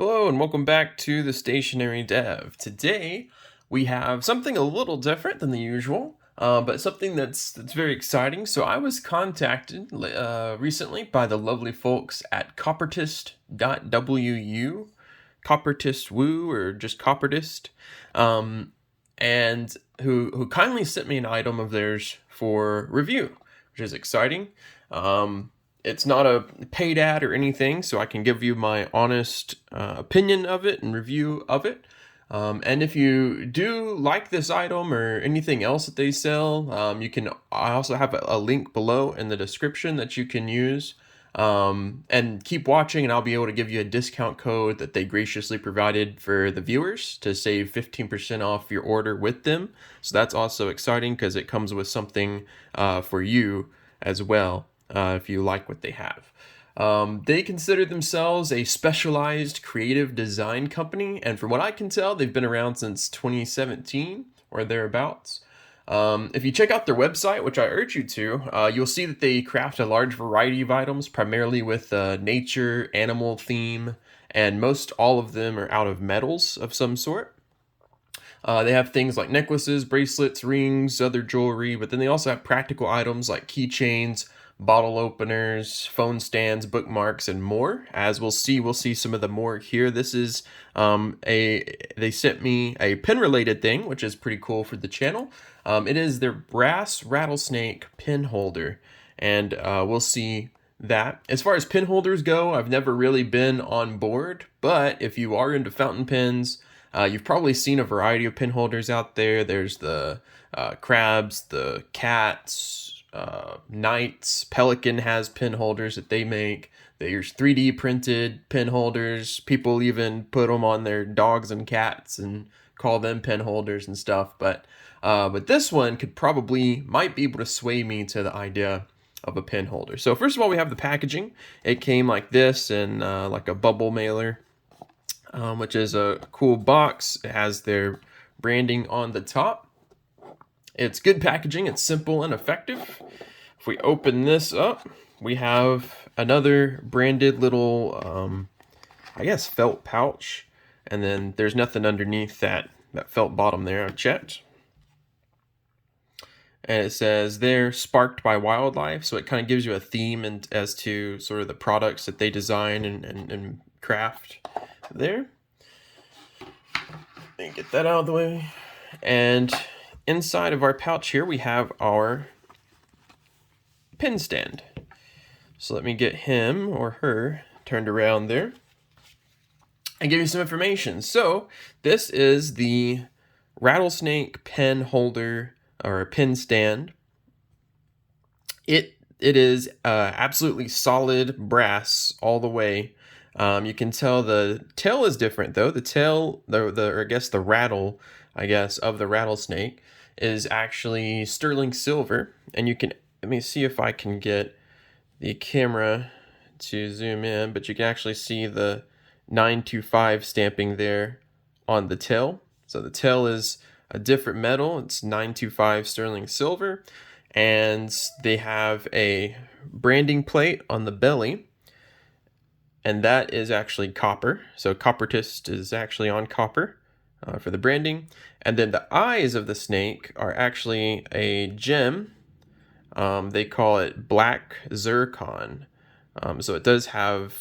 Hello and welcome back to the Stationary Dev. Today we have something a little different than the usual, but something that's very exciting. So I was contacted recently by the lovely folks at Coppertist.wu, Coppertist.wu, or just Coppertist, and who kindly sent me an item of theirs for review, which is exciting. It's not a paid ad or anything, so I can give you my honest opinion of it and review of it. And if you do like this item or anything else that they sell, I also have a link below in the description that you can use. And keep watching, and I'll be able to give you a discount code that they graciously provided for the viewers to save 15% off your order with them. So that's also exciting because it comes with something for you as well. If you like what they have. They consider themselves a specialized creative design company, and from what I can tell, they've been around since 2017 or thereabouts. If you check out their website, which I urge you to, you'll see that they craft a large variety of items, primarily with nature, animal theme, and most all of them are out of metals of some sort. They have things like necklaces, bracelets, rings, other jewelry, but then they also have practical items like keychains, bottle openers, phone stands, bookmarks, and more. As we'll see some of the more here. This is they sent me a pin related thing, which is pretty cool for the channel. It is their brass rattlesnake pin holder, and we'll see that. As far as pin holders go, I've never really been on board, but if you are into fountain pens, you've probably seen a variety of pin holders out there. There's the crabs, the cats, knights. Pelican has pin holders that they make. There's 3D printed pin holders. People even put them on their dogs and cats and call them pin holders and stuff. But this one might be able to sway me to the idea of a pin holder. So first of all, we have the packaging. It came like this in like a bubble mailer, which is a cool box. It has their branding on the top. It's good packaging. It's simple and effective. If we open this up, we have another branded little, I guess, felt pouch. And then there's nothing underneath that felt bottom there. I've checked. And it says they're sparked by wildlife. So it kind of gives you a theme as to sort of the products that they design and craft there. Let me get that out of the way. And inside of our pouch here, we have our pin stand. So let me get him or her turned around there and give you some information. So this is the Rattlesnake pen holder or pin stand. It is absolutely solid brass all the way. You can tell the tail is different though. The tail, or I guess the rattle, of the rattlesnake is actually sterling silver. And let me see if I can get the camera to zoom in, but you can actually see the 925 stamping there on the tail. So the tail is a different metal. It's 925 sterling silver. And they have a branding plate on the belly, and that is actually copper. So Coppertist is actually on copper for the branding. And then the eyes of the snake are actually a gem. They call it black zircon. So it does have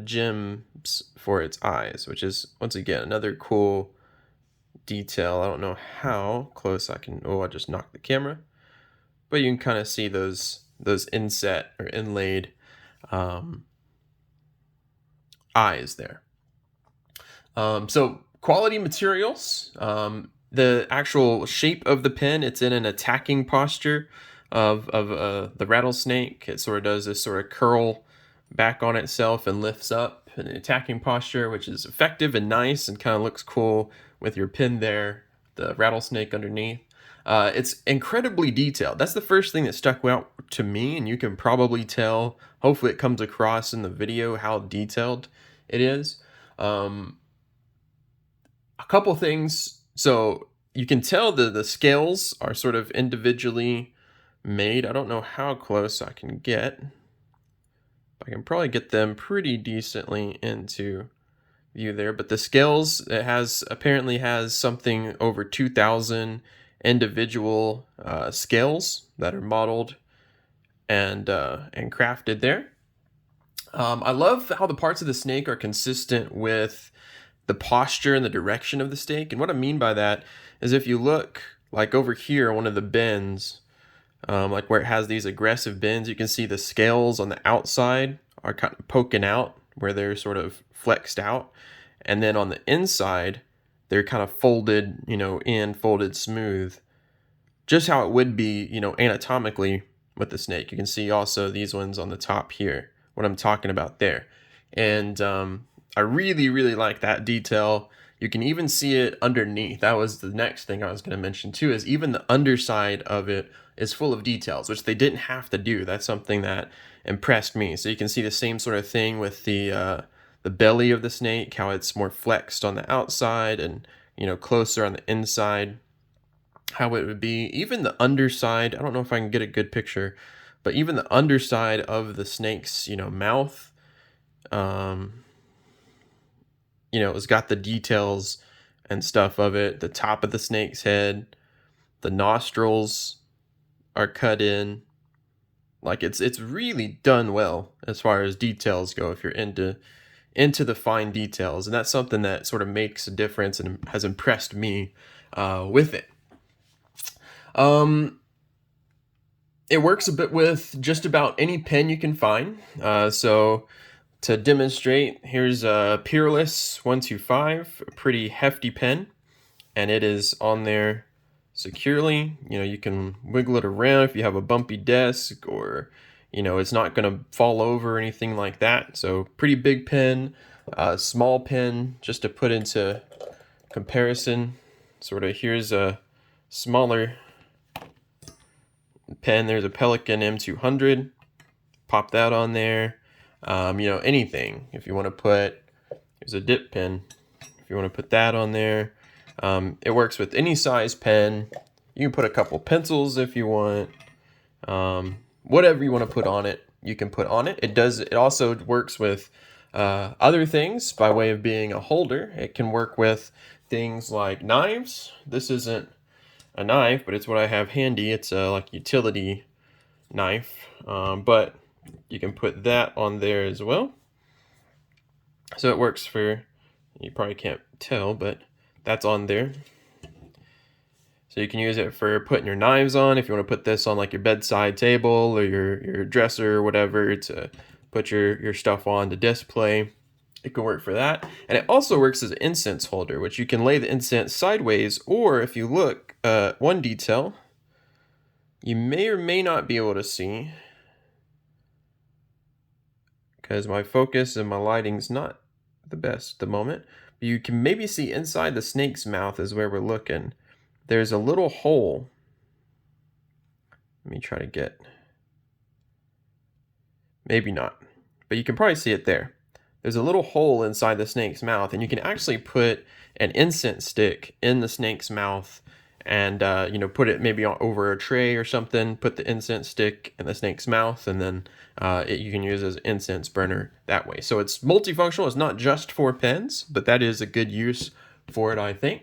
gems for its eyes, which is, once again, another cool detail. I don't know how close I can... Oh, I just knocked the camera. But you can kind of see those inset or inlaid eyes there. So quality materials. The actual shape of the pen, it's in an attacking posture of the rattlesnake. It sort of does this sort of curl back on itself and lifts up in an attacking posture, which is effective and nice and kind of looks cool with your pen there, the rattlesnake underneath. It's incredibly detailed. That's the first thing that stuck out to me, and you can probably tell, hopefully it comes across in the video, how detailed it is. A couple things. So you can tell the scales are sort of individually made. I don't know how close I can get. I can probably get them pretty decently into view there, but the scales, it apparently has something over 2,000 individual scales that are modeled and crafted there. I love how the parts of the snake are consistent with the posture and the direction of the snake. And what I mean by that is if you look like over here, one of the bends, like where it has these aggressive bends, you can see the scales on the outside are kind of poking out where they're sort of flexed out. And then on the inside, they're kind of folded, folded smooth. Just how it would be, anatomically with the snake. You can see also these ones on the top here, what I'm talking about there. And I really, really like that detail. You can even see it underneath. That was the next thing I was going to mention too, is even the underside of it is full of details, which they didn't have to do. That's something that impressed me. So you can see the same sort of thing with the belly of the snake, how it's more flexed on the outside and, closer on the inside, how it would be. Even the underside, I don't know if I can get a good picture, but even the underside of the snake's, mouth, it's got the details and stuff of it. The top of the snake's head, the nostrils are cut in. Like it's really done well as far as details go if you're into the fine details. And that's something that sort of makes a difference and has impressed me with it. It works a bit with just about any pen you can find. So to demonstrate, here's a Peerless 125, a pretty hefty pen, and it is on there securely. You can wiggle it around if you have a bumpy desk, or it's not going to fall over or anything like that. So pretty big pen, small pen, just to put into comparison. Sort of, here's a smaller pen. There's a Pelican M200. Pop that on there. Anything. If you want to put, here's a dip pen. If you want to put that on there. It works with any size pen. You can put a couple pencils if you want. Whatever you want to put on it, you can put on it. It also works with other things by way of being a holder. It can work with things like knives. This isn't a knife, but it's what I have handy. It's a like utility knife, but you can put that on there as well. So it works for, you probably can't tell, but that's on there. So you can use it for putting your knives on. If you want to put this on like your bedside table or your dresser or whatever to put your stuff on to display, it can work for that. And it also works as an incense holder, which you can lay the incense sideways, or if you look, one detail you may or may not be able to see, because my focus and my lighting's not the best at the moment. But you can maybe see inside the snake's mouth is where we're looking. There's a little hole. Let me try to get, maybe not, but you can probably see it there. There's a little hole inside the snake's mouth, and you can actually put an incense stick in the snake's mouth and put it maybe over a tray or something, put the incense stick in the snake's mouth, and then you can use it as an incense burner that way. So it's multifunctional. It's not just for pens, but that is a good use for it, I think.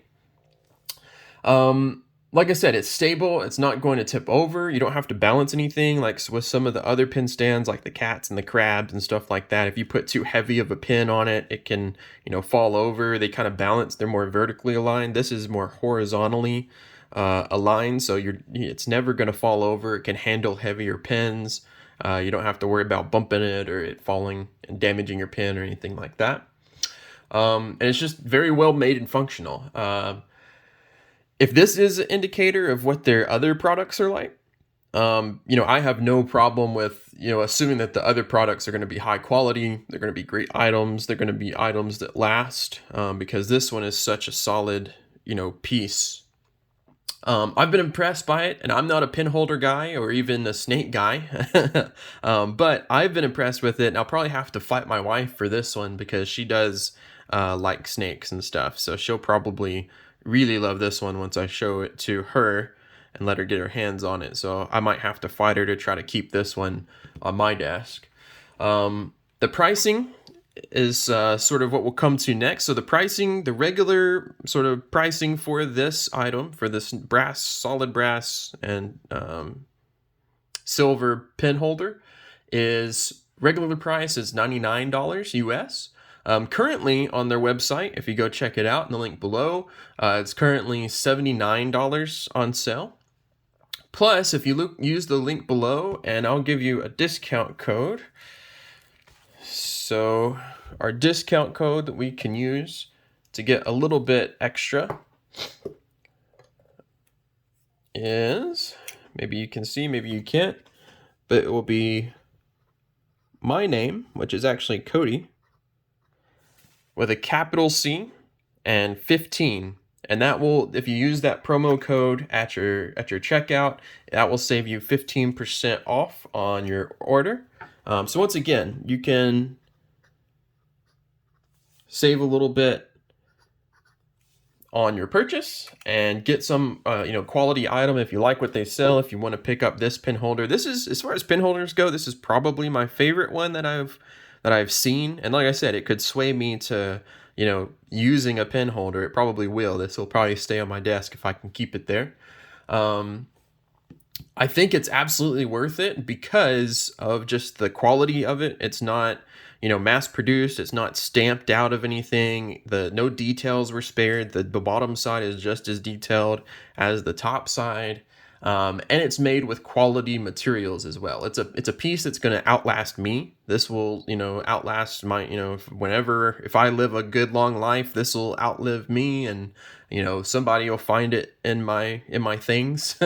Like I said, it's stable. It's not going to tip over. You don't have to balance anything like with some of the other pen stands, like the cats and the crabs and stuff like that. If you put too heavy of a pen on it, it can, fall over. They kind of balance. They're more vertically aligned. This is more horizontally aligned, so it's never going to fall over. It can handle heavier pens. You don't have to worry about bumping it or it falling and damaging your pen or anything like that. And it's just very well made and functional. If this is an indicator of what their other products are like, I have no problem with, assuming that the other products are going to be high quality. They're going to be great items. They're going to be items that last, because this one is such a solid, piece. I've been impressed by it, and I'm not a pen holder guy or even a snake guy, but I've been impressed with it, and I'll probably have to fight my wife for this one because she does like snakes and stuff, so she'll probably really love this one once I show it to her and let her get her hands on it. So I might have to fight her to try to keep this one on my desk. The pricing is sort of what we'll come to next. So the pricing, the regular sort of pricing for this item, for this solid brass and silver pen holder, is regular price is $99 US. Currently on their website, if you go check it out in the link below, it's currently $79 on sale. Plus, if you use the link below, and I'll give you a discount code. So our discount code that we can use to get a little bit extra is, maybe you can see, maybe you can't, but it will be my name, which is actually Cody, with a capital C and 15. And that will, if you use that promo code at your checkout, that will save you 15% off on your order. So once again, you can save a little bit on your purchase and get some quality item if you like what they sell. If you want to pick up this pen holder, this is, as far as pen holders go, this is probably my favorite one that I've seen. And like I said, it could sway me to using a pen holder. It probably will. This will probably stay on my desk if I can keep it there. I think it's absolutely worth it because of just the quality of it. It's not, mass produced. It's not stamped out of anything. No details were spared. The bottom side is just as detailed as the top side. And it's made with quality materials as well. It's a piece that's going to outlast me. This will, outlast my, if I live a good long life, this will outlive me, and, somebody will find it in my things,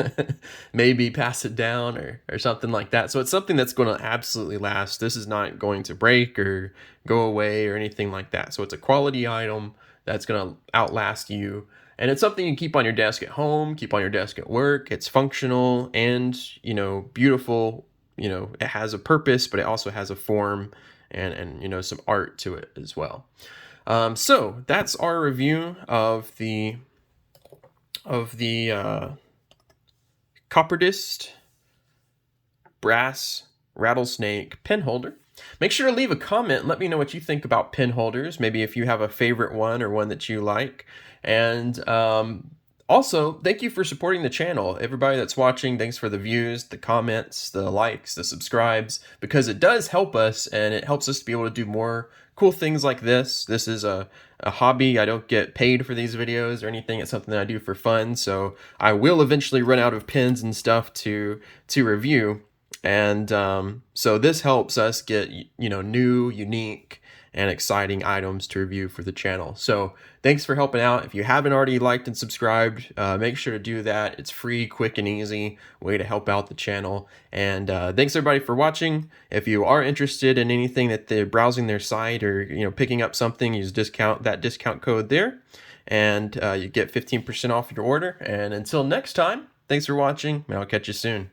maybe pass it down or something like that. So it's something that's going to absolutely last. This is not going to break or go away or anything like that. So it's a quality item that's going to outlast you. And it's something you can keep on your desk at home, keep on your desk at work. It's functional and, beautiful. It has a purpose, but it also has a form and some art to it as well. So that's our review of the Coppertist brass Rattlesnake pen holder. Make sure to leave a comment and let me know what you think about pen holders. Maybe if you have a favorite one or one that you like. And also, thank you for supporting the channel. Everybody that's watching, thanks for the views, the comments, the likes, the subscribes, because it does help us, and it helps us to be able to do more cool things like this. This is a hobby. I don't get paid for these videos or anything. It's something that I do for fun. So I will eventually run out of pens and stuff to review. And so this helps us get, new, unique, and exciting items to review for the channel. So thanks for helping out. If you haven't already liked and subscribed, make sure to do that. It's free, quick, and easy way to help out the channel. And thanks everybody for watching. If you are interested in anything that they're browsing their site or picking up something, use that discount code there, and you get 15% off your order. And until next time, thanks for watching, and I'll catch you soon.